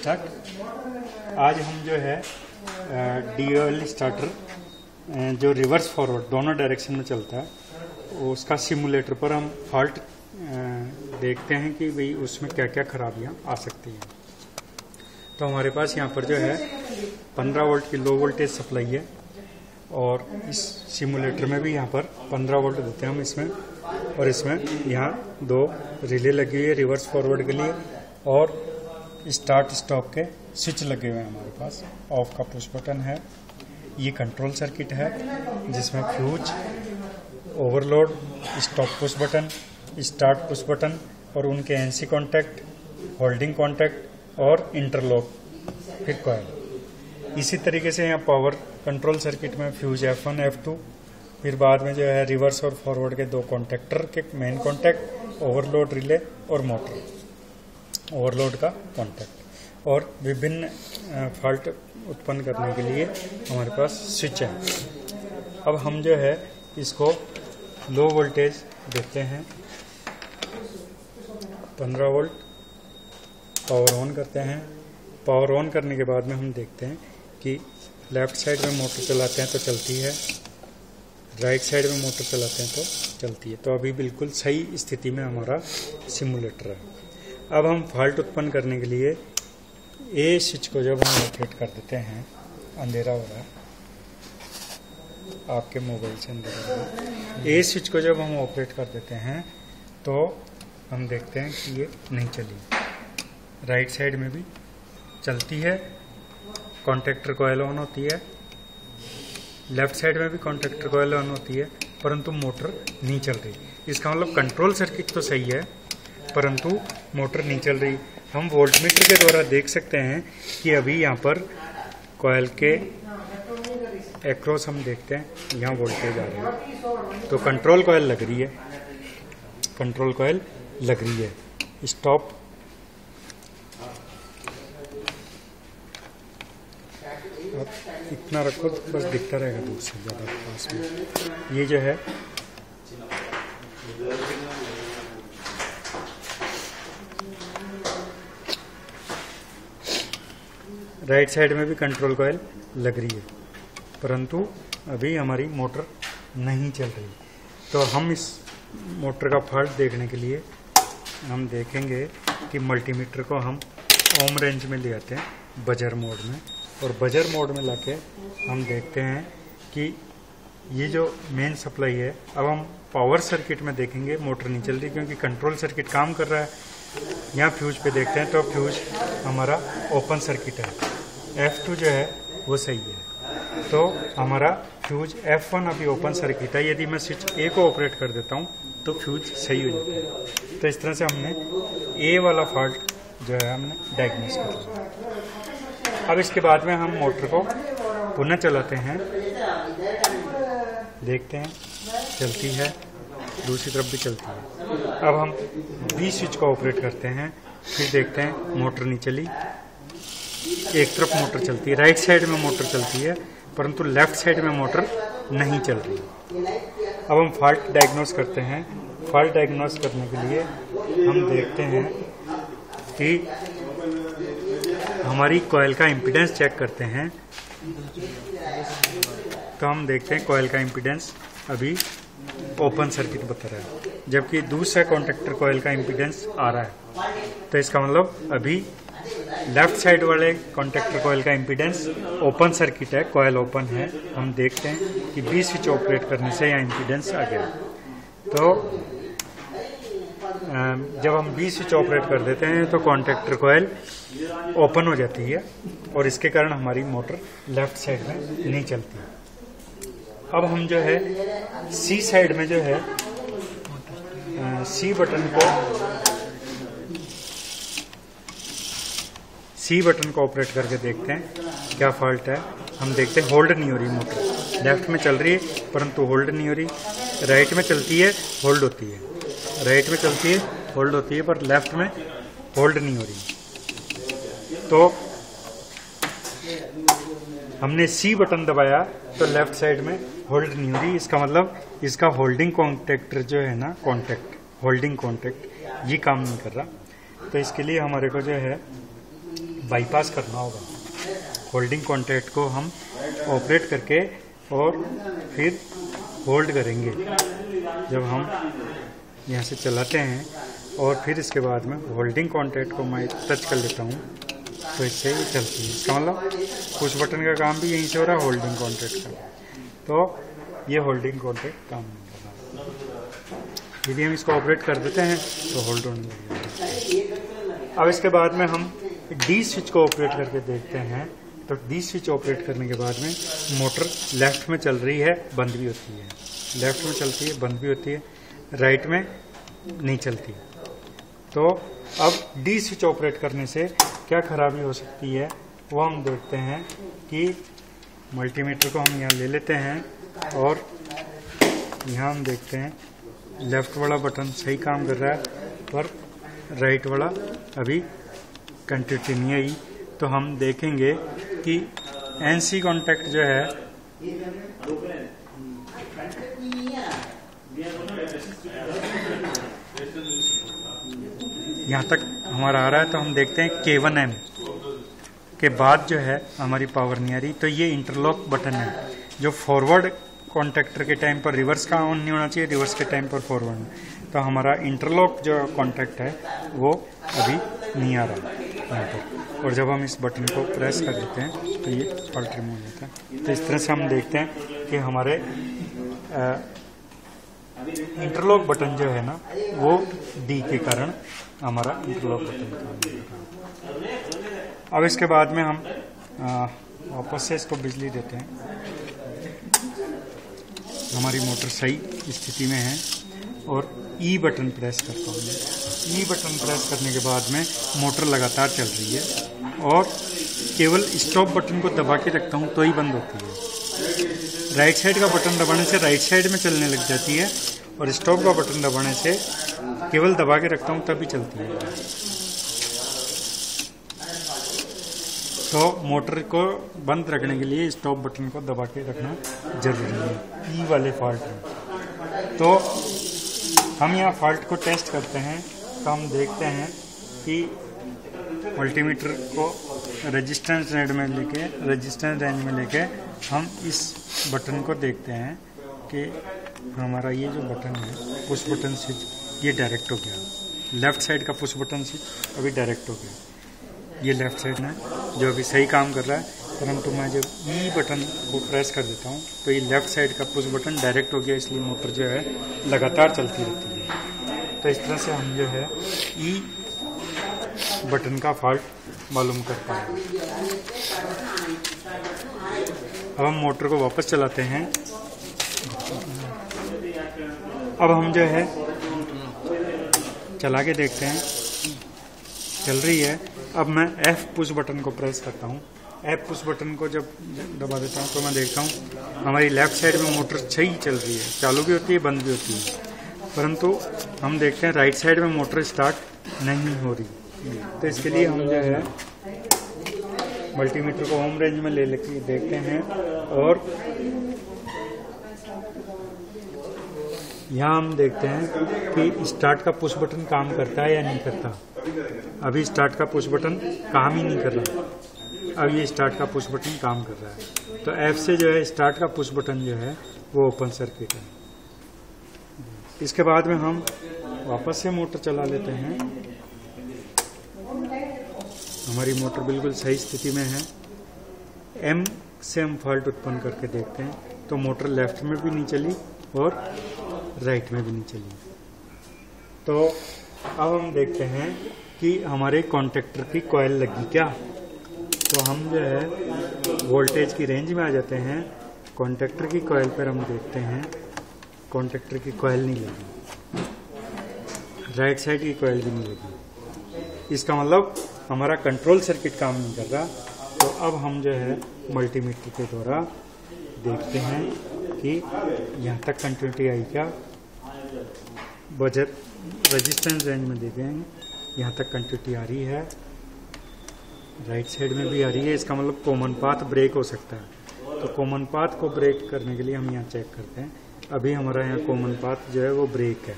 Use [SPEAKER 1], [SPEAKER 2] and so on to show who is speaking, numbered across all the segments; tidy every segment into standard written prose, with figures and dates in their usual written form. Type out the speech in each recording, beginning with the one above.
[SPEAKER 1] Start. आज हम जो है DOL स्टार्टर जो रिवर्स फॉरवर्ड दोनों डायरेक्शन में चलता है उसका सिमुलेटर पर हम फॉल्ट देखते हैं कि भाई उसमें क्या क्या खराबियां आ सकती हैं। तो हमारे पास यहाँ पर जो है 15 वोल्ट की लो वोल्टेज सप्लाई है और इस सिमुलेटर में भी यहाँ पर 15 वोल्ट देते हैं हम इसमें, और इसमें यहाँ दो रिले लगी हुई है रिवर्स फॉरवर्ड के लिए और स्टार्ट स्टॉप के स्विच लगे हुए हैं हमारे पास। ऑफ का पुश बटन है, ये कंट्रोल सर्किट है जिसमें fuse, overload, stop push button, start push button और उनके एनसी कॉन्टैक्ट, होल्डिंग कॉन्टैक्ट और इंटरलॉक, फिर कॉइल। इसी तरीके से यहाँ पावर कंट्रोल सर्किट में फ्यूज F1 F2, फिर बाद में जो है रिवर्स और फॉरवर्ड के दो कॉन्टैक्टर के मेन कॉन्टैक्ट, ओवरलोड रिले और मोटर ओवरलोड का कॉन्टैक्ट, और विभिन्न फॉल्ट उत्पन्न करने के लिए हमारे पास स्विच है। अब हम जो है इसको लो वोल्टेज देते हैं 15 वोल्ट, पावर ऑन करते हैं। पावर ऑन करने के बाद में हम देखते हैं कि लेफ्ट साइड में मोटर चलाते हैं तो चलती है, राइट साइड में मोटर चलाते हैं तो चलती है। तो अभी बिल्कुल सही स्थिति में हमारा सिमुलेटर है। अब हम फॉल्ट उत्पन्न करने के लिए ए स्विच को जब हम ऑपरेट कर देते हैं, अंधेरा हो रहा है आपके मोबाइल से, अंधेरा हो रहा है, ए स्विच को जब हम ऑपरेट कर देते हैं तो हम देखते हैं कि ये नहीं चली। राइट साइड में भी चलती है, कॉन्टैक्टर कॉइल ऑन होती है, लेफ्ट साइड में भी कॉन्टैक्टर कॉइल ऑन होती है, परंतु मोटर नहीं चल रही। इसका मतलब कंट्रोल सर्किट तो सही है परंतु मोटर नहीं चल रही। हम वोल्टमीटर के द्वारा देख सकते हैं कि अभी यहाँ पर कॉइल के एक्रॉस हम देखते हैं यहाँ वोल्टेज आ रहा है, तो कंट्रोल कॉइल लग रही है, कंट्रोल कॉइल लग रही है। स्टॉप, आप इतना रखो तो बस दिखता रहेगा दूर से, ज़्यादा पास में। ये जो है राइट साइड में भी कंट्रोल कॉइल लग रही है परंतु अभी हमारी मोटर नहीं चल रही। तो हम इस मोटर का फॉल्ट देखने के लिए हम देखेंगे कि मल्टीमीटर को हम ओम रेंज में ले आते हैं बजर मोड में, और बजर मोड में लाके हम देखते हैं कि ये जो मेन सप्लाई है, अब हम पावर सर्किट में देखेंगे मोटर नहीं चल रही क्योंकि कंट्रोल सर्किट काम कर रहा है। यहाँ फ्यूज पे देखते हैं तो फ्यूज हमारा ओपन सर्किट है, F2 जो है वो सही है, तो हमारा फ्यूज F1 अभी ओपन सर्किट है। यदि मैं स्विच A को ऑपरेट कर देता हूँ तो फ्यूज सही हो जाता है। तो इस तरह से हमने A वाला फॉल्ट जो है हमने डायग्नोस कर लिया। अब इसके बाद में हम मोटर को पुनः चलाते हैं, देखते हैं चलती है, दूसरी तरफ भी चलती है। अब हम B स्विच को ऑपरेट करते हैं, फिर देखते हैं मोटर नहीं चली। एक तरफ मोटर चलती है, राइट साइड में मोटर चलती है परंतु लेफ्ट साइड में मोटर नहीं चल रही। अब हम फॉल्ट डायग्नोस करते हैं। फॉल्ट डायग्नोस करने के लिए हम देखते हैं कि हमारी कॉइल का इम्पीडेंस चेक करते हैं। तो हम देखते हैं कॉइल का इम्पीडेंस अभी ओपन सर्किट बता रहा है, जबकि दूसरा कॉन्टैक्टर कॉइल का इम्पीडेंस आ रहा है। तो इसका मतलब अभी लेफ्ट साइड वाले कॉन्टैक्टर कॉइल का इम्पीडेंस ओपन सर्किट है, कॉइल ओपन है। हम देखते हैं कि B स्विच ऑपरेट करने से यहाँ इम्पीडेंस आ गया। तो जब हम B स्विच ऑपरेट कर देते हैं तो कॉन्टैक्टर कॉइल ओपन हो जाती है और इसके कारण हमारी मोटर लेफ्ट साइड में नहीं चलती। अब हम जो है C साइड में जो है C बटन को ऑपरेट करके देखते हैं क्या फॉल्ट है। हम देखते हैं होल्ड नहीं हो रही मोटर, लेफ्ट में चल रही है परंतु होल्ड नहीं हो रही। राइट में चलती है, होल्ड होती है, राइट में चलती है, होल्ड होती है, पर लेफ्ट में होल्ड नहीं हो रही। तो हमने C बटन दबाया तो लेफ्ट साइड में होल्ड नहीं हो रही। इसका मतलब इसका होल्डिंग कॉन्टैक्टर जो है ना, होल्डिंग कॉन्टैक्ट ये काम नहीं कर रहा। तो इसके लिए हमारे को जो है बाईपास करना होगा। होल्डिंग कॉन्टैक्ट को हम ऑपरेट करके और फिर होल्ड करेंगे। जब हम यहाँ से चलाते हैं और फिर इसके बाद में होल्डिंग कॉन्टैक्ट को मैं टच कर लेता हूँ तो इससे ही चलती है। इसका मतलब पुश बटन का काम भी यहीं से हो रहा है, होल्डिंग कॉन्टैक्ट का। तो ये होल्डिंग कॉन्टैक्ट काम नहीं कर रहा। यदि हम इसको ऑपरेट कर देते हैं तो होल्ड होने लगेगा। अब इसके बाद में हम डी स्विच को ऑपरेट करके देखते हैं। तो डी स्विच ऑपरेट करने के बाद में मोटर लेफ्ट में चल रही है, बंद भी होती है, लेफ्ट में चलती है, बंद भी होती है, राइट में नहीं चलती। तो अब डी स्विच ऑपरेट करने से क्या खराबी हो सकती है वो हम देखते हैं कि मल्टीमीटर को हम यहाँ ले लेते हैं और यहाँ हम देखते हैं लेफ्ट वाला बटन सही काम कर रहा है पर राइट वाला अभी कंटिन्यूटी नहीं आई। तो हम देखेंगे कि एनसी कॉन्टैक्ट जो है यहाँ तक हमारा आ रहा है। तो हम देखते हैं K1M के बाद जो है हमारी पावर नहीं आ रही। तो ये इंटरलॉक बटन है जो फॉरवर्ड कॉन्टैक्टर के टाइम पर रिवर्स का ऑन नहीं होना चाहिए, रिवर्स के टाइम पर फॉरवर्ड। तो हमारा इंटरलॉक जो कॉन्टैक्ट है वो अभी नहीं आ रहा यहाँ पर। और जब हम इस बटन को प्रेस कर देते हैं तो ये फॉल्ट रिमूव हो जाता है। तो इस तरह से हम देखते हैं कि हमारे इंटरलॉक बटन जो है ना वो डी के कारण हमारा इंटरलॉक बटन काम कर रहा है। अब इसके बाद में हम वापस से इसको बिजली देते हैं। हमारी मोटर सही स्थिति में है और ई बटन प्रेस करता हूँ। ई बटन प्रेस करने के बाद में मोटर लगातार चल रही है और केवल स्टॉप बटन को दबा के रखता हूँ तो ही बंद होती है। राइट साइड का बटन दबाने से राइट साइड में चलने लग जाती है और स्टॉप का बटन दबाने से केवल दबा के रखता हूँ तभी चलती है। तो मोटर को बंद रखने के लिए स्टॉप बटन को दबा के रखना जरूरी है। ई वाले फॉल्ट में तो हम यहाँ फॉल्ट को टेस्ट करते हैं। तो हम देखते हैं कि मल्टीमीटर को रेजिस्टेंस रेंज में लेके हम इस बटन को देखते हैं कि हमारा ये जो बटन है पुश बटन स्विच ये डायरेक्ट हो गया। लेफ्ट साइड का पुश बटन स्विच अभी डायरेक्ट हो गया। ये लेफ्ट साइड में जो अभी सही काम कर रहा है, परंतु मैं जब ई बटन को प्रेस कर देता हूँ तो ये लेफ्ट साइड का पुश बटन डायरेक्ट हो गया, इसलिए मोटर जो है लगातार चलती रहती है। तो इस तरह से हम जो है ई बटन का फॉल्ट मालूम कर पाए। अब हम मोटर को वापस चलाते हैं। अब हम जो है चला के देखते हैं, चल रही है। अब मैं F पुश बटन को प्रेस करता हूँ। F पुश बटन को जब दबा देता हूँ तो मैं देखता हूँ हमारी लेफ्ट साइड में मोटर सही चल रही है, चालू भी होती है, बंद भी होती है। परंतु हम देखते हैं राइट साइड में मोटर स्टार्ट नहीं हो रही। तो इसके लिए हम जो है मल्टीमीटर को होम रेंज में ले लेके देखते हैं और यहाँ हम देखते हैं कि स्टार्ट का पुश बटन काम करता है या नहीं करता। अभी स्टार्ट का पुश बटन काम ही नहीं कर रहा। अब ये स्टार्ट का पुश बटन काम कर रहा है। तो F से जो है स्टार्ट का पुश बटन जो है वो ओपन सर्किट है। इसके बाद में हम वापस से मोटर चला लेते हैं। हमारी मोटर बिल्कुल सही स्थिति में है। M से हम फॉल्ट उत्पन्न करके देखते हैं तो मोटर लेफ्ट में भी नहीं चली और राइट में भी नहीं चली। तो अब हम देखते हैं कि हमारे कॉन्टैक्टर की कॉइल लगी क्या। तो हम जो है वोल्टेज की रेंज में आ जाते हैं। कॉन्टैक्टर की कॉइल पर हम देखते हैं कॉन्टैक्टर की कॉइल नहीं लगी, राइट साइड की कॉइल भी नहीं लगी। इसका मतलब हमारा कंट्रोल सर्किट काम नहीं कर रहा। तो अब हम जो है मल्टीमीटर के द्वारा देखते हैं कि यहाँ तक कंटिन्यूटी आई क्या। बजट रेजिस्टेंस रेंज में देखें, यहाँ तक कंटिन्यूटी आ रही है, राइट साइड में भी आ रही है। इसका मतलब कॉमन पाथ ब्रेक हो सकता है। तो कॉमन पाथ को ब्रेक करने के लिए हम यहाँ चेक करते हैं। अभी हमारा यहाँ कॉमन पाथ जो है वो ब्रेक है।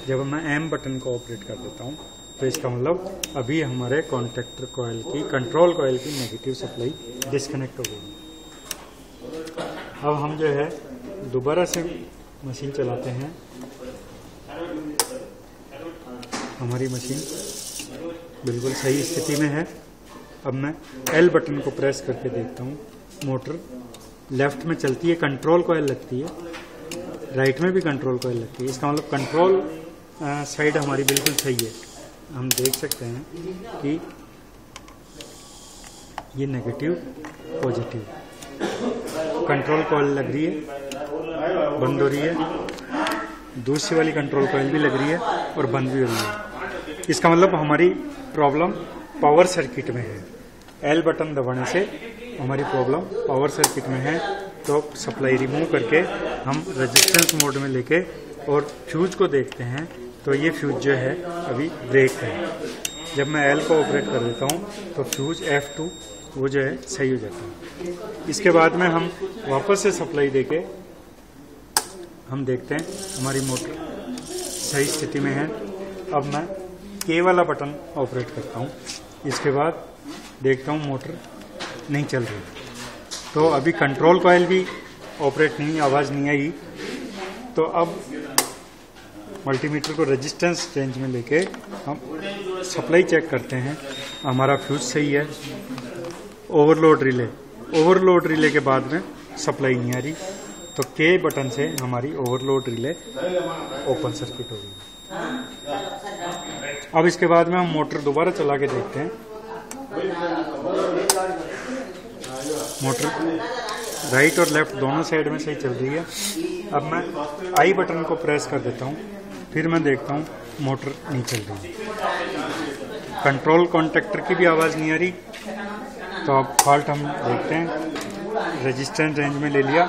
[SPEAKER 1] जब मैं M बटन को ऑपरेट कर देता हूँ तो इसका मतलब अभी हमारे कॉन्टैक्टर कॉइल की, कंट्रोल कॉइल की नेगेटिव सप्लाई डिस्कनेक्ट हो गई। अब हम जो है दोबारा से मशीन चलाते हैं। हमारी मशीन बिल्कुल सही स्थिति में है। अब मैं एल बटन को प्रेस करके देखता हूँ। मोटर लेफ्ट में चलती है, कंट्रोल कॉइल लगती है, राइट में भी कंट्रोल कॉइल लगती है। इसका मतलब कंट्रोल साइड हमारी बिल्कुल सही है। हम देख सकते हैं कि ये नेगेटिव पॉजिटिव, कंट्रोल कॉइल लग रही है, बंद हो रही है, दूसरी वाली कंट्रोल कॉइल भी लग रही है और बंद भी हो रही है। इसका मतलब हमारी प्रॉब्लम पावर सर्किट में है। एल बटन दबाने से हमारी प्रॉब्लम पावर सर्किट में है। तो सप्लाई रिमूव करके हम रेजिस्टेंस मोड में लेके और फ्यूज को देखते हैं तो ये फ्यूज जो है अभी ब्रेक है। जब मैं एल को ऑपरेट कर देता हूँ तो फ्यूज F2 वो जो है सही हो जाता है। इसके बाद में हम वापस से सप्लाई देके हम देखते हैं हमारी मोटर सही स्थिति में है। अब मैं K वाला बटन ऑपरेट करता हूँ। इसके बाद देखता हूँ मोटर नहीं चल रही, तो अभी कंट्रोल कॉइल भी ऑपरेट नहीं, आवाज़ नहीं आई। तो अब मल्टीमीटर को रेजिस्टेंस रेंज में लेके हम सप्लाई चेक करते हैं। हमारा फ्यूज सही है। ओवरलोड रिले के बाद में सप्लाई नहीं आ रही, तो K बटन से हमारी ओवरलोड रिले ओपन सर्किट हो गई। अब इसके बाद में हम मोटर दोबारा चला के देखते हैं। मोटर राइट और लेफ्ट दोनों साइड में सही चल रही है। अब मैं आई बटन को प्रेस कर देता हूँ, फिर मैं देखता हूँ मोटर नहीं चल रही। कंट्रोल कॉन्टैक्टर की भी आवाज़ नहीं आ रही। तो अब फॉल्ट हम देखते हैं। रेजिस्टेंस रेंज में ले लिया।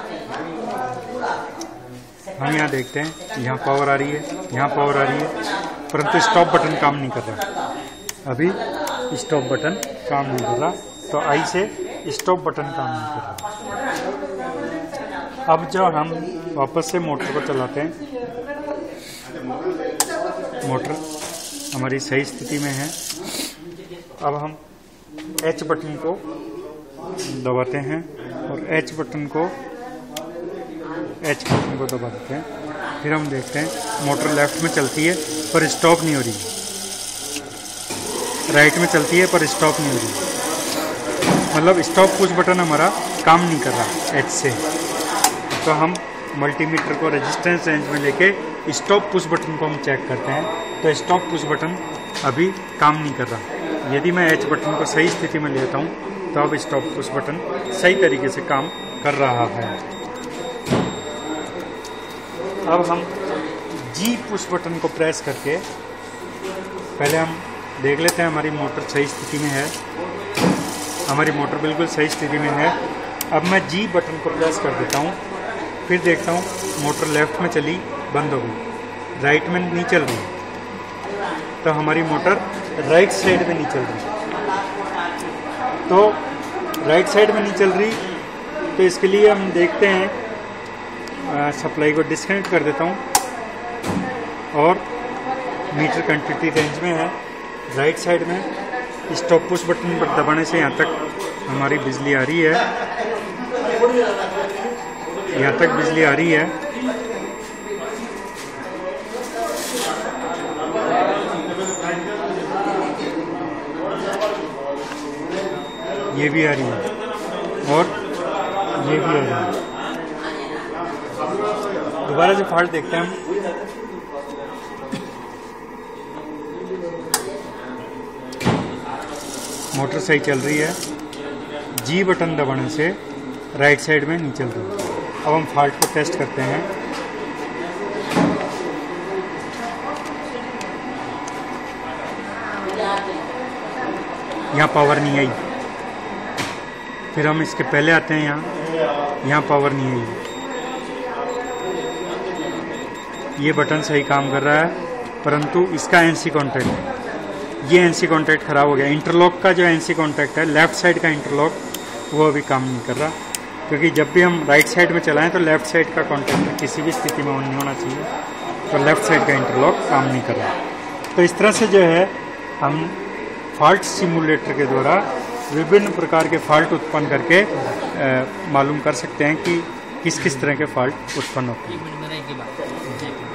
[SPEAKER 1] हम यहाँ देखते हैं, यहाँ पावर आ रही है, यहाँ पावर आ रही है, परंतु स्टॉप बटन काम नहीं कर रहा। अभी स्टॉप बटन काम नहीं कर रहा, तो आई से स्टॉप बटन काम नहीं कर रहा। अब जो हम वापस से मोटर को चलाते हैं, मोटर हमारी सही स्थिति में है। अब हम H बटन को दबाते हैं और H बटन को दबा देते हैं। फिर हम देखते हैं मोटर लेफ्ट में चलती है पर स्टॉप नहीं हो रही, राइट में चलती है पर स्टॉप नहीं हो रही। मतलब स्टॉप पुश बटन हमारा काम नहीं कर रहा H से। तो हम मल्टीमीटर को रेजिस्टेंस रेंज में लेके स्टॉप पुश बटन को हम चेक करते हैं, तो स्टॉप पुश बटन अभी काम नहीं कर रहा। यदि मैं H बटन को सही स्थिति में लेता हूँ तो अब स्टॉप पुश बटन सही तरीके से काम कर रहा है। अब हम G पुश बटन को प्रेस करके पहले हम देख लेते हैं हमारी मोटर सही स्थिति में है। हमारी मोटर बिल्कुल सही स्थिति में है। अब मैं G बटन को प्रेस कर देता हूँ, फिर देखता हूँ मोटर लेफ्ट में चली, बंद हो गई, राइट में नहीं चल रही। तो हमारी मोटर राइट साइड में नहीं चल रही। तो राइट साइड में नहीं चल रही, तो इसके लिए हम देखते हैं, सप्लाई को डिस्कनेक्ट कर देता हूँ और मीटर क्वांटिटी रेंज में है। राइट साइड में स्टॉप पुश बटन पर दबाने से यहाँ तक हमारी बिजली आ रही है, यहाँ तक बिजली आ रही है। ये भी आ रही है और ये भी आ रही है। दोबारा से फॉल्ट देखते हैं हम। मोटर सही चल रही है। G बटन दबाने से राइट साइड में नहीं चल रही। अब हम फॉल्ट को टेस्ट करते हैं। यहाँ पावर नहीं आई। फिर हम इसके पहले आते हैं, यहाँ पावर नहीं आई। ये बटन सही काम कर रहा है, परंतु इसका NC कॉन्टैक्ट, ये NC कॉन्टैक्ट खराब हो गया। इंटरलॉक का जो NC कॉन्टैक्ट है, लेफ्ट साइड का इंटरलॉक, वो अभी काम नहीं कर रहा। क्योंकि जब भी हम राइट साइड में चलाएं तो लेफ्ट साइड का कॉन्टैक्ट किसी भी स्थिति में ऑन नहीं होना चाहिए। तो लेफ्ट साइड का इंटरलॉक काम नहीं कर रहा। तो इस तरह से जो है हम फॉल्ट सिमुलेटर के द्वारा विभिन्न प्रकार के फॉल्ट उत्पन्न करके मालूम कर सकते हैं कि किस किस तरह के फॉल्ट उत्पन्न होते हैं।